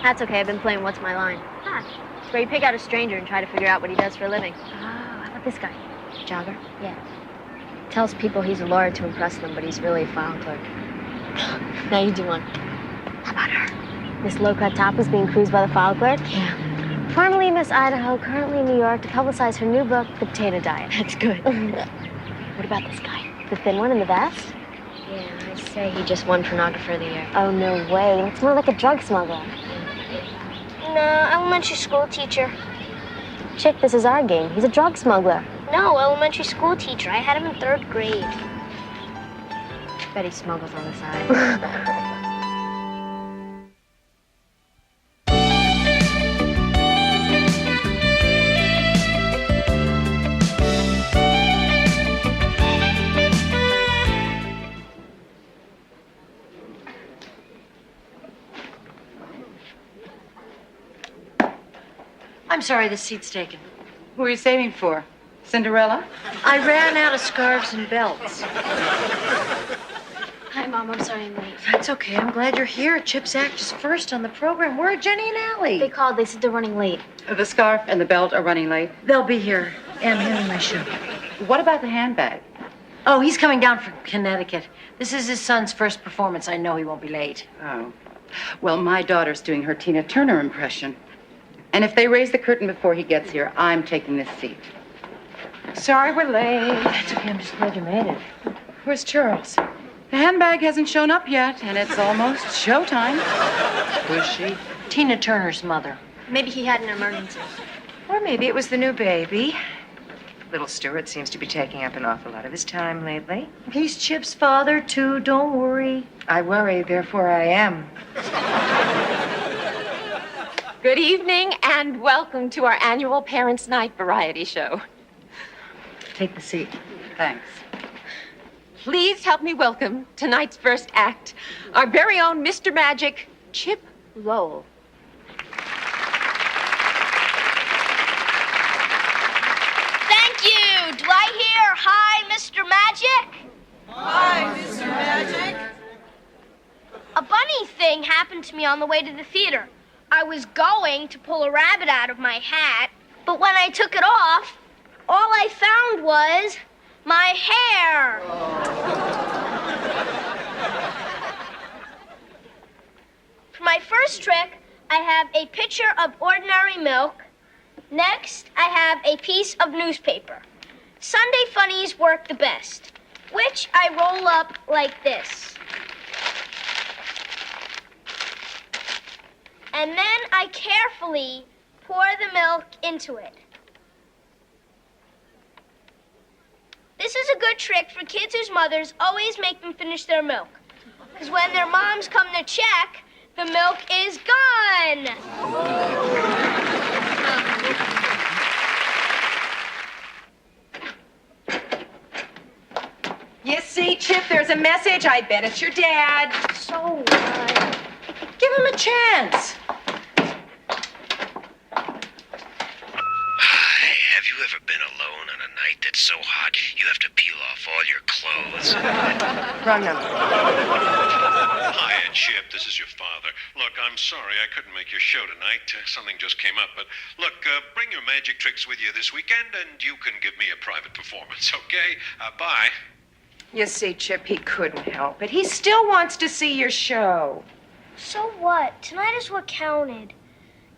That's okay. I've been playing What's My Line. Huh. It's where you pick out a stranger and try to figure out what he does for a living. Oh, how about this guy? Jogger? Yeah. Tells people he's a lawyer to impress them, but he's really a file clerk. Now you do one. How about her? Miss Low-Cut Top is being cruised by the file clerk. Yeah. Formerly Miss Idaho, currently in New York to publicize her new book, The Potato Diet. That's good. What about this guy? The thin one in the vest? Yeah, I say he just won Pornographer of the Year. Oh, no way. Looks more like a drug smuggler. No, elementary school teacher. Chick, this is our game. He's a drug smuggler. No, elementary school teacher. I had him in 3rd grade. Bet he smuggles on the side. I'm sorry, the seat's taken. Who are you saving for? Cinderella? I ran out of scarves and belts. Hi, Mom. I'm sorry I'm late. That's okay. I'm glad you're here. Chip's Act is first on the program. Where are Jenny and Allie? They called. They said they're running late. The scarf and the belt are running late. They'll be here. And him and my shoe. What about the handbag? Oh, he's coming down from Connecticut. This is his son's first performance. I know he won't be late. Oh. Well, my daughter's doing her Tina Turner impression. And if they raise the curtain before he gets here, I'm taking this seat. Sorry we're late. That's okay. I'm just glad you made it. Where's Charles? The handbag hasn't shown up yet, and it's almost showtime. Who's she? Tina Turner's mother. Maybe he had an emergency. Or maybe it was the new baby. Little Stuart seems to be taking up an awful lot of his time lately. He's Chip's father, too. Don't worry. I worry, therefore I am. Good evening and welcome to our annual Parents' Night variety show. Take the seat. Thanks. Please help me welcome tonight's first act, our very own Mr. Magic, Chip Lowell. Thank you. Do I hear hi, Mr. Magic? Hi, Mr. Magic. A bunny thing happened to me on the way to the theater. I was going to pull a rabbit out of my hat, but when I took it off, all I found was my hair. For my first trick, I have a pitcher of ordinary milk. Next, I have a piece of newspaper. Sunday funnies work the best, which I roll up like this. And then I carefully pour the milk into it. This is a good trick for kids whose mothers always make them finish their milk. Because when their moms come to check, the milk is gone. You see, Chip, there's a message. I bet it's your dad. So what? Give him a chance. Hi, have you ever been alone on a night that's so hot you have to peel off all your clothes? Wrong number. Hiya, Chip. This is your father. Look, I'm sorry I couldn't make your show tonight. Something just came up. But look, bring your magic tricks with you this weekend, and you can give me a private performance, okay? Bye. You see, Chip, he couldn't help it. He still wants to see your show. So what? Tonight is what counted.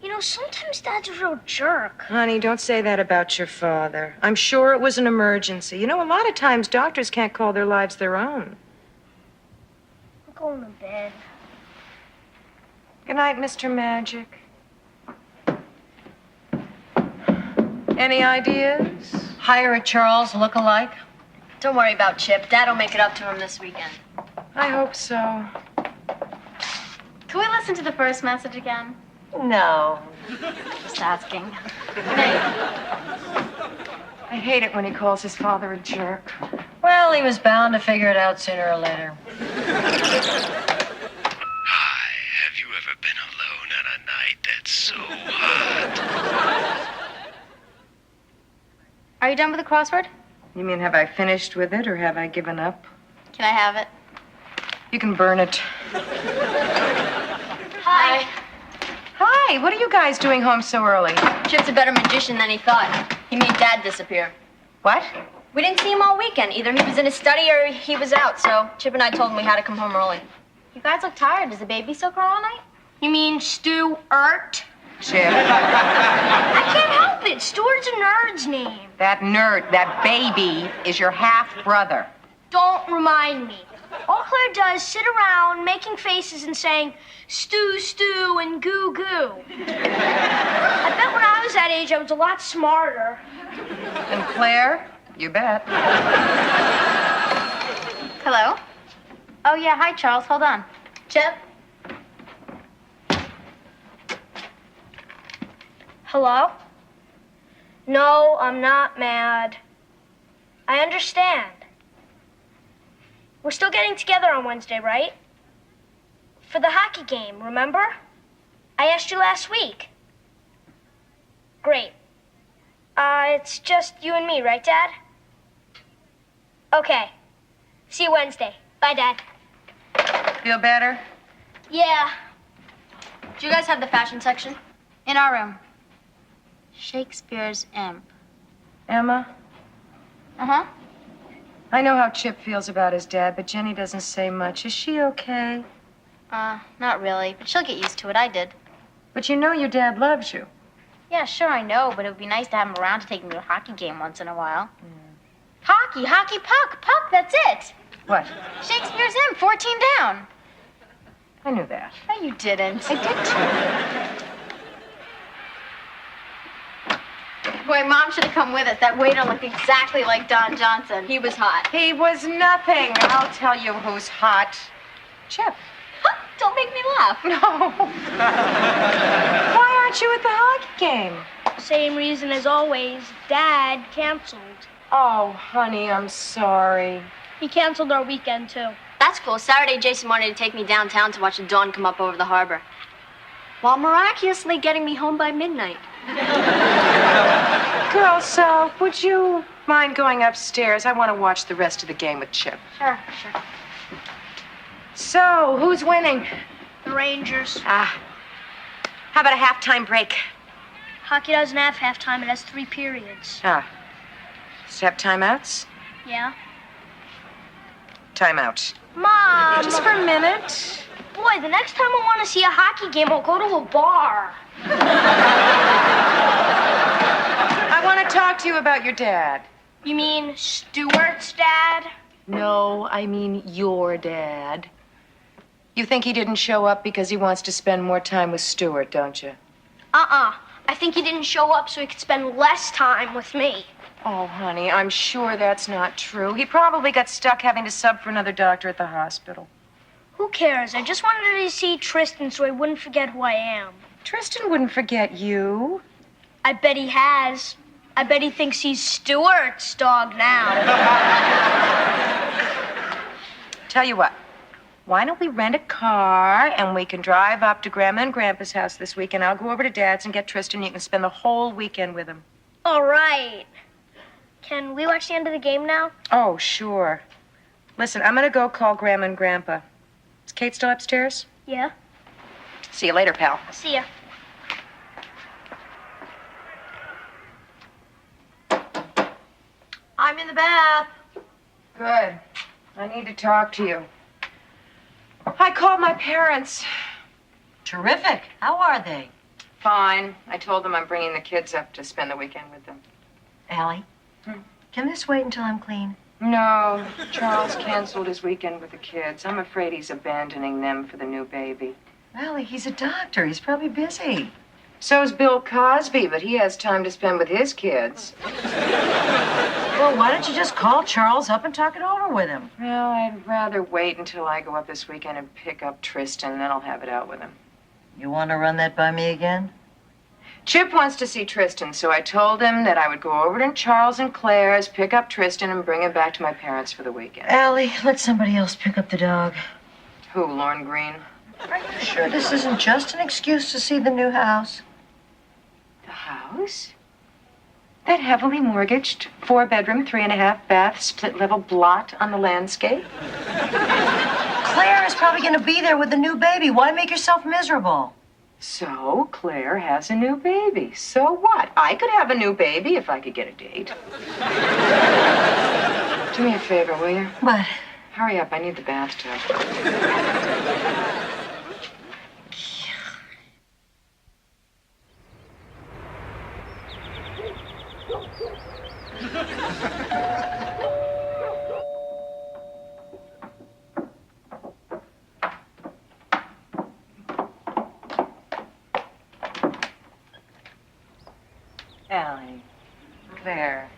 You know, sometimes Dad's a real jerk. Honey, don't say that about your father. I'm sure it was an emergency. You know, a lot of times doctors can't call their lives their own. I'm going to bed. Good night, Mr. Magic. Any ideas? Hire a Charles look-alike. Don't worry about Chip. Dad'll make it up to him this weekend. I hope so. Can we listen to the first message again? No. Just asking. I hate it when he calls his father a jerk. Well, he was bound to figure it out sooner or later. Hi, have you ever been alone on a night that's so hot? Are you done with the crossword? You mean, have I finished with it or have I given up? Can I have it? You can burn it. Hi. Hey, what are you guys doing home so early? Chip's a better magician than he thought. He made Dad disappear. What? We didn't see him all weekend. Either he was in his study or he was out, so Chip and I told him we had to come home early. You guys look tired. Is the baby still cry all night? You mean Stuart? Chip. I can't help it. Stuart's a nerd's name. That nerd, that baby, is your half-brother. Don't remind me. All Claire does is sit around making faces and saying, stew, stew, and goo, goo. I bet when I was that age, I was a lot smarter. And Claire? You bet. Hello? Oh, yeah. Hi, Charles. Hold on. Chip? Hello? No, I'm not mad. I understand. We're still getting together on Wednesday, right? For the hockey game, remember? I asked you last week. Great. It's just you and me, right, Dad? Okay. See you Wednesday. Bye, Dad. Feel better? Yeah. Do you guys have the fashion section? In our room. Shakespeare's Imp. Emma? Uh-huh. I know how Chip feels about his dad, but Jenny doesn't say much. Is she okay? Not really, but she'll get used to it. I did. But you know your dad loves you. Yeah, sure, I know, but it would be nice to have him around to take me to a hockey game once in a while. Hockey, puck, that's it. What? Shakespeare's Imp, 14 down. I knew that. No, you didn't. I did too. Boy, Mom should have come with us. That waiter looked exactly like Don Johnson. He was hot. He was nothing. I'll tell you who's hot. Chip. Don't make me laugh. No. Why aren't you at the hockey game? Same reason as always. Dad canceled. Oh, honey, I'm sorry. He canceled our weekend, too. That's cool. Saturday, Jason wanted to take me downtown to watch the dawn come up over the harbor, while miraculously getting me home by midnight. Girl, so would you mind going upstairs? I want to watch the rest of the game with Chip. Sure. So, who's winning? The Rangers. How about a halftime break? Hockey doesn't have halftime. It has 3 periods. Does it have timeouts? Yeah? Timeout. Mom! Just for a minute. Boy, the next time I want to see a hockey game, I'll go to a bar. I want to talk to you about your dad. You mean Stuart's dad? No, I mean your dad. You think he didn't show up because he wants to spend more time with Stuart, don't you? I think he didn't show up so he could spend less time with me. Oh, honey, I'm sure that's not true. He probably got stuck having to sub for another doctor at the hospital. Who cares? I just wanted to see Tristan so he wouldn't forget who I am. Tristan wouldn't forget you. I bet he has. I bet he thinks he's Stuart's dog now. Tell you what, why don't we rent a car and we can drive up to Grandma and Grandpa's house this weekend. I'll go over to Dad's and get Tristan. You can spend the whole weekend with him. All right. Can we watch the end of the game now? Oh, sure. Listen, I'm going to go call Grandma and Grandpa. Is Kate still upstairs? Yeah. See you later, pal. See ya. I'm in the bath. Good. I need to talk to you. I called my parents. Terrific. How are they? Fine. I told them I'm bringing the kids up to spend the weekend with them. Allie, can this wait until I'm clean? No, Charles canceled his weekend with the kids. I'm afraid he's abandoning them for the new baby. Allie, he's a doctor. He's probably busy. So's Bill Cosby, but he has time to spend with his kids. Well, why don't you just call Charles up and talk it over with him? Well, I'd rather wait until I go up this weekend and pick up Tristan, then I'll have it out with him. You want to run that by me again? Chip wants to see Tristan, so I told him that I would go over to Charles and Claire's, pick up Tristan, and bring him back to my parents for the weekend. Allie, let somebody else pick up the dog. Who, Lorne Green? Are you sure this isn't just an excuse to see the new house? The house? That heavily mortgaged, 4-bedroom, 3.5-bath, split-level blot on the landscape? Claire is probably going to be there with the new baby. Why make yourself miserable? So Claire has a new baby. So what? I could have a new baby if I could get a date. Do me a favor, will you? What? Hurry up. I need the bathtub. Allie. Claire.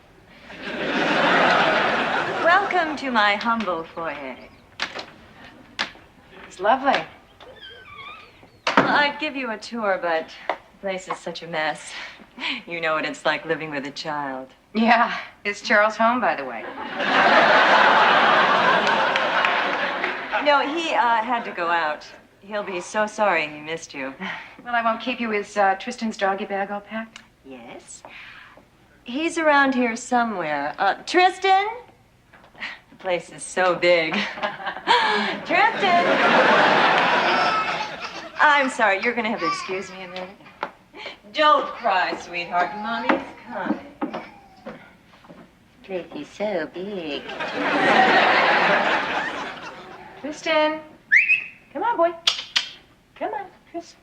Welcome to my humble foyer. It's lovely. Well, I'd give you a tour, but the place is such a mess. You know what it's like living with a child. Yeah. Is Charles home, by the way? No, he had to go out. He'll be so sorry he missed you. Well, I won't keep you. Is Tristan's doggy bag all packed? Yes? He's around here somewhere. Tristan? The place is so big. Tristan! I'm sorry, you're gonna have to excuse me a minute. Don't cry, sweetheart. Mommy's coming. Place is so big. Tristan. Come on, boy. Come on, Tristan.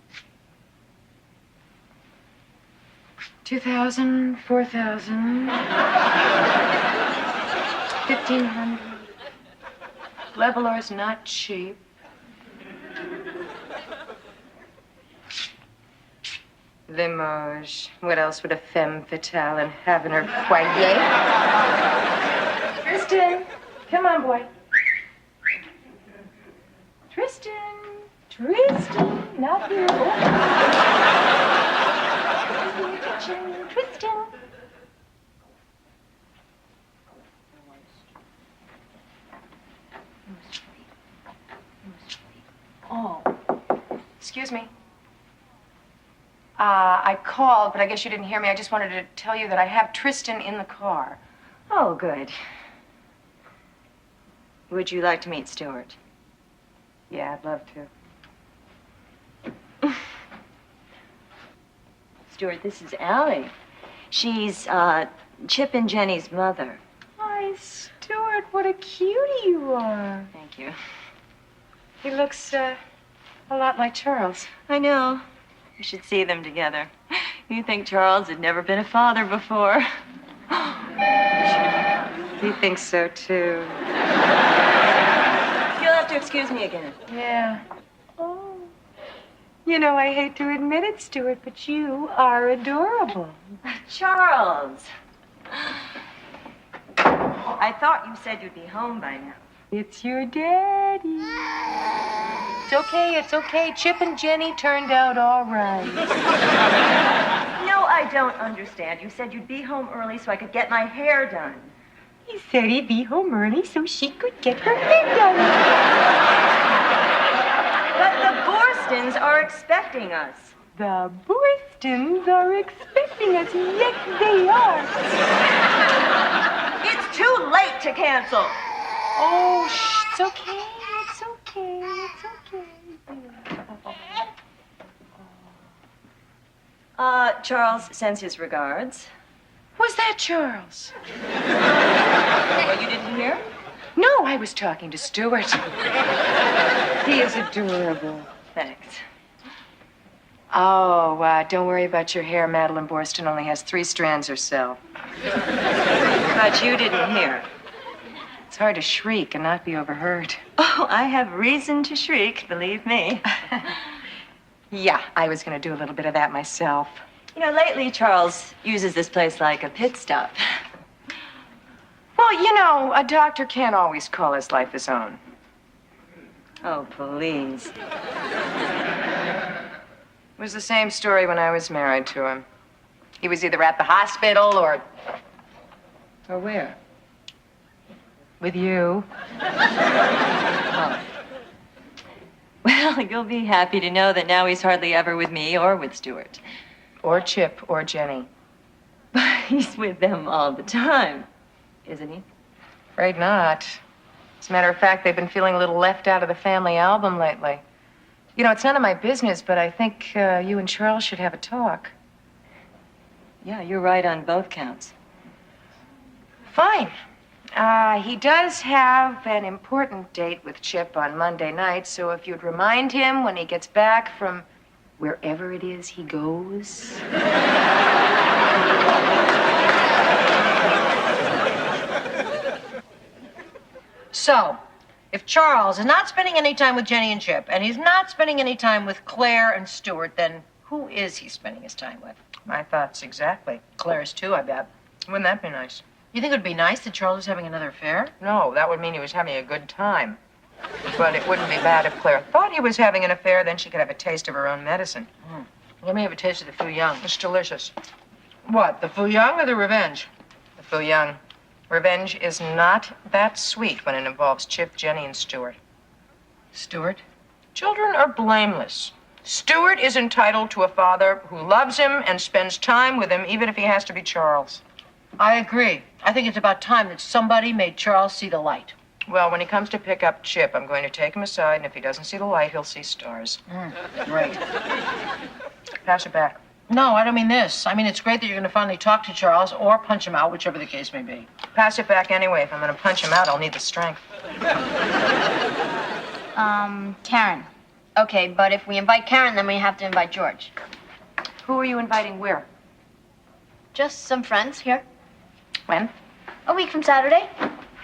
2,000, 4,000, 1,500. Levelor's not cheap. Limoges. What else would a femme fatale have in her foyer? Tristan, come on, boy. Tristan, not here. Tristan. Oh, excuse me. I called, but I guess you didn't hear me. I just wanted to tell you that I have Tristan in the car. Oh, good. Would you like to meet Stuart? Yeah, I'd love to. Stuart, this is Allie. She's Chip and Jenny's mother. Hi, Stuart. What a cutie you are. Thank you. He looks a lot like Charles. I know. You should see them together. You think Charles had never been a father before. He thinks so, too. You'll have to excuse me again. Yeah. Oh. You know, I hate to admit it, Stuart, but you are adorable. Charles! I thought you said you'd be home by now. It's your daddy. It's okay. Chip and Jenny turned out all right. No, I don't understand. You said you'd be home early so I could get my hair done. He said he'd be home early so she could get her hair done. But the Borstons are expecting us. The Borstons are expecting us. Yes, they are. It's too late to cancel. Oh, shh. It's okay. It's okay. It's okay. Charles sends his regards. Was that Charles? Well, you didn't hear? No, I was talking to Stuart. He is adorable. Thanks. Oh, don't worry about your hair. Madeline Borston only has 3 strands herself. But you didn't hear. It's hard to shriek and not be overheard. Oh, I have reason to shriek, believe me. Yeah, I was going to do a little bit of that myself. You know, lately Charles uses this place like a pit stop. Well, you know, a doctor can't always call his life his own. Oh, please. It was the same story when I was married to him. He was either at the hospital or... Or where? with you. Oh. Well, you'll be happy to know that now he's hardly ever with me or with Stuart. Or Chip or Jenny. He's with them all the time, isn't he? Afraid not. As a matter of fact, they've been feeling a little left out of the family album lately. You know, it's none of my business, but I think you and Charles should have a talk. Yeah, you're right on both counts. Fine. He does have an important date with Chip on Monday night, so if you'd remind him when he gets back from wherever it is he goes. So, if Charles is not spending any time with Jenny and Chip, and he's not spending any time with Claire and Stuart, then who is he spending his time with? My thoughts exactly. Claire's too, I bet. Wouldn't that be nice? You think it would be nice that Charles was having another affair? No, that would mean he was having a good time. But it wouldn't be bad if Claire thought he was having an affair, then she could have a taste of her own medicine. Let me have a taste of the fuyang. It's delicious. What, the fuyang or the revenge? The fuyang. Revenge is not that sweet when it involves Chip, Jenny, and Stuart. Stuart? Children are blameless. Stuart is entitled to a father who loves him and spends time with him, even if he has to be Charles. I agree. I think it's about time that somebody made Charles see the light. Well, when he comes to pick up Chip, I'm going to take him aside, and if he doesn't see the light, he'll see stars. Great. Pass it back. No, I don't mean this. I mean, it's great that you're going to finally talk to Charles or punch him out, whichever the case may be. Pass it back anyway. If I'm going to punch him out, I'll need the strength. Karen. Okay, but if we invite Karen, then we have to invite George. Who are you inviting where? Just some friends here. When? A week from Saturday.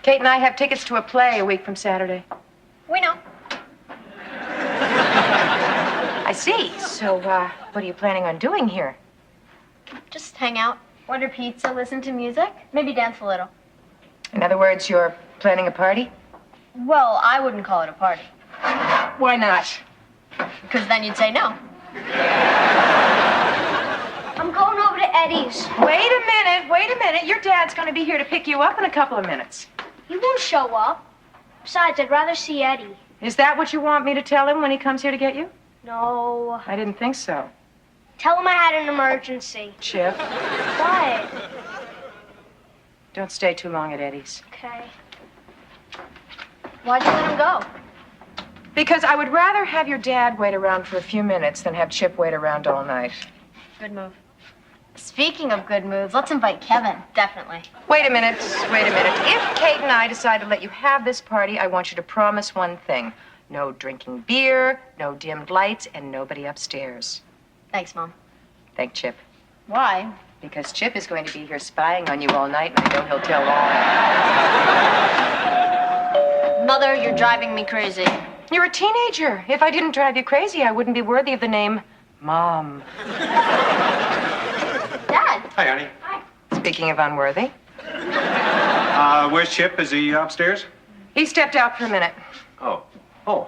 Kate and I have tickets to a play a week from Saturday. We know. I see. So, what are you planning on doing here? Just hang out, order pizza, listen to music, maybe dance a little. In other words, you're planning a party? Well, I wouldn't call it a party. Why not? Because then you'd say no. I'm going over to Eddie's. Wait a minute. Your dad's going to be here to pick you up in a couple of minutes. He won't show up. Besides, I'd rather see Eddie. Is that what you want me to tell him when he comes here to get you? No. I didn't think so. Tell him I had an emergency. Chip, What? don't stay too long at Eddie's. Okay. Why'd you let him go? Because I would rather have your dad wait around for a few minutes than have Chip wait around all night. Good move. Speaking of good moves, let's invite Kevin. Definitely. Wait a minute. If Kate and I decide to let you have this party, I want you to promise one thing. No drinking beer, no dimmed lights, and nobody upstairs. Thanks, Mom. Thank Chip. Why? Because Chip is going to be here spying on you all night, and I know he'll tell all. Mother, you're driving me crazy. You're a teenager. If I didn't drive you crazy, I wouldn't be worthy of the name Mom. Dad. Hi, honey. Speaking of unworthy, Where's Chip? Is he upstairs? he stepped out for a minute. Oh,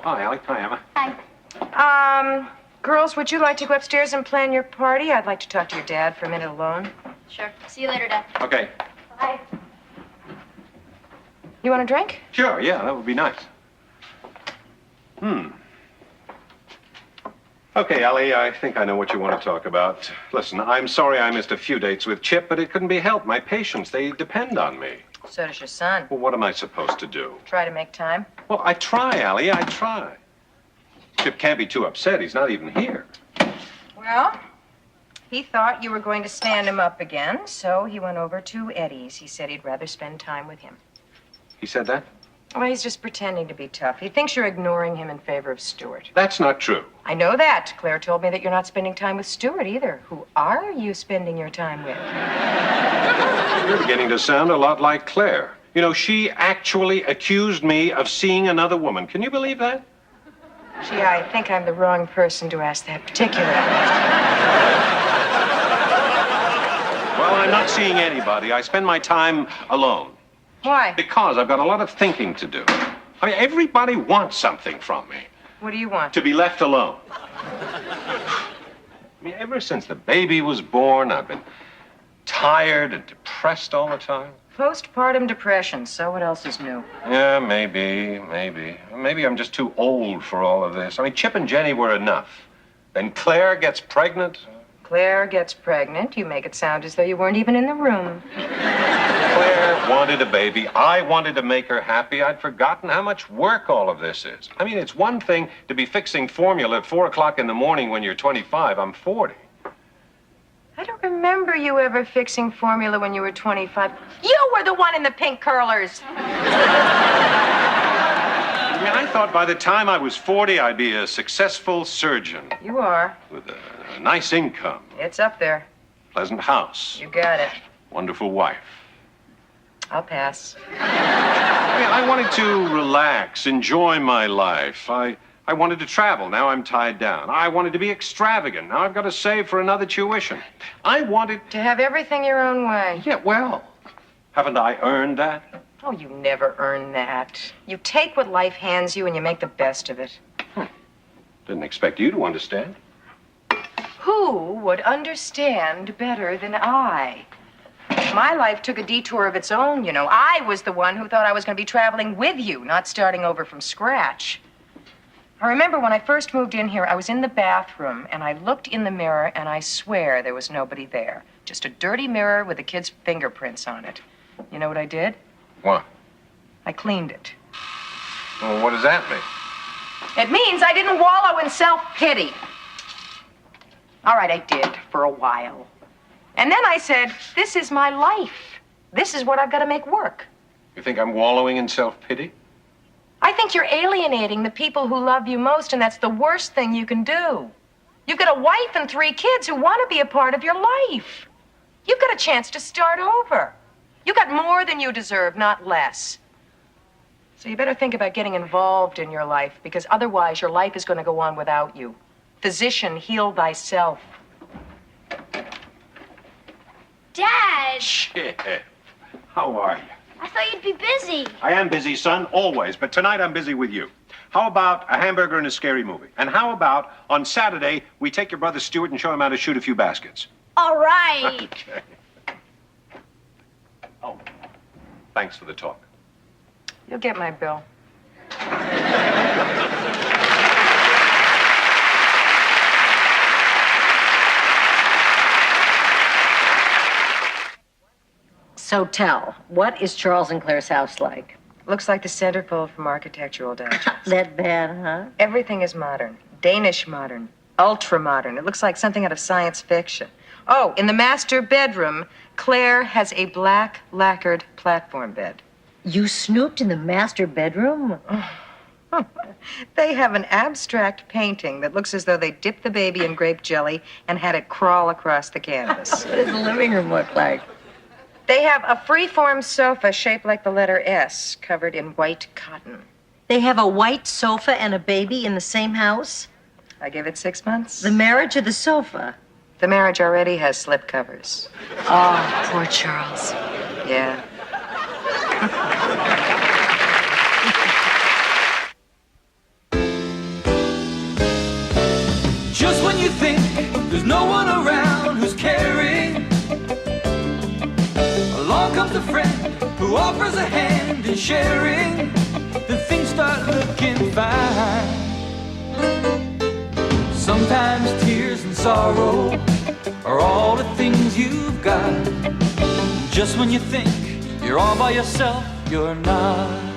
hi, Allie. Hi, Emma. Hi. Girls, would you like to go upstairs and plan your party? I'd like to talk to your dad for a minute alone. Sure. See you later, Dad. Okay. Bye. You want a drink? Sure, yeah, that would be nice. Okay, Allie, I think I know what you want to talk about. Listen, I'm sorry I missed a few dates with Chip, but it couldn't be helped. My patients, they depend on me. So does your son. Well, what am I supposed to do? Try to make time. Well, I try, Allie, I try. Chip can't be too upset. He's not even here. Well, he thought you were going to stand him up again, so he went over to Eddie's. He said he'd rather spend time with him. He said that? Well, he's just pretending to be tough. He thinks you're ignoring him in favor of Stuart. That's not true. I know that. Claire told me that you're not spending time with Stuart either. Who are you spending your time with? You're beginning to sound a lot like Claire. You know, she actually accused me of seeing another woman. Can you believe that? Gee, I think I'm the wrong person to ask that particular question. Well, I'm not seeing anybody. I spend my time alone. Why? Because I've got a lot of thinking to do. I mean, everybody wants something from me. What do you want? To be left alone. I mean, ever since the baby was born, I've been tired and depressed all the time. Postpartum depression. So what else is new? Yeah, maybe. Maybe I'm just too old for all of this. I mean, Chip and Jenny were enough. Then Claire gets pregnant. Claire gets pregnant, you make it sound as though you weren't even in the room. Claire wanted a baby. I wanted to make her happy. I'd forgotten how much work all of this is. I mean, it's one thing to be fixing formula at 4 o'clock in the morning when you're 25. I'm 40. I don't remember you ever fixing formula when you were 25. You were the one in the pink curlers. I mean, I thought by the time I was 40, I'd be a successful surgeon. You are. With a nice income. It's up there. Pleasant house. You got it. Wonderful wife. I'll pass. I wanted to relax, enjoy my life. I wanted to travel. Now I'm tied down. I wanted to be extravagant. Now I've got to save for another tuition. I wanted... To have everything your own way. Yeah, well, haven't I earned that? Oh, you never earn that. You take what life hands you and you make the best of it. Didn't expect you to understand. Who would understand better than I? My life took a detour of its own, you know. I was the one who thought I was going to be traveling with you, not starting over from scratch. I remember when I first moved in here, I was in the bathroom, and I looked in the mirror, and I swear there was nobody there. Just a dirty mirror with a kid's fingerprints on it. You know what I did? What? I cleaned it. Well, what does that mean? It means I didn't wallow in self-pity. All right, I did for a while. And then I said, this is my life. This is what I've got to make work. You think I'm wallowing in self-pity? I think you're alienating the people who love you most, and that's the worst thing you can do. You've got a wife and 3 kids who want to be a part of your life. You've got a chance to start over. You got more than you deserve, not less. So you better think about getting involved in your life, because otherwise your life is going to go on without you. Physician, heal thyself. Dad! Chip, how are you? I thought you'd be busy. I am busy, son, always, but tonight I'm busy with you. How about a hamburger and a scary movie? And how about on Saturday we take your brother Stuart and show him how to shoot a few baskets? All right. Okay. Oh, thanks for the talk. You'll get my bill. So tell, what is Charles and Claire's house like? Looks like the centerfold from Architectural Digest. That bad, huh? Everything is modern. Danish modern. Ultra modern. It looks like something out of science fiction. Oh, in the master bedroom, Claire has a black lacquered platform bed. You snooped in the master bedroom? They have an abstract painting that looks as though they dipped the baby in grape jelly and had it crawl across the canvas. What does the living room look like? They have a freeform sofa shaped like the letter S, covered in white cotton. They have a white sofa and a baby in the same house? I give it 6 months. The marriage or the sofa? The marriage already has slip covers. Oh, poor Charles. Yeah. Just when you think there's no one around who's caring, along comes a friend who offers a hand in sharing. Then things start looking fine. Sometimes tears and sorrow are all the things you've got. Just when you think you're all by yourself, you're not.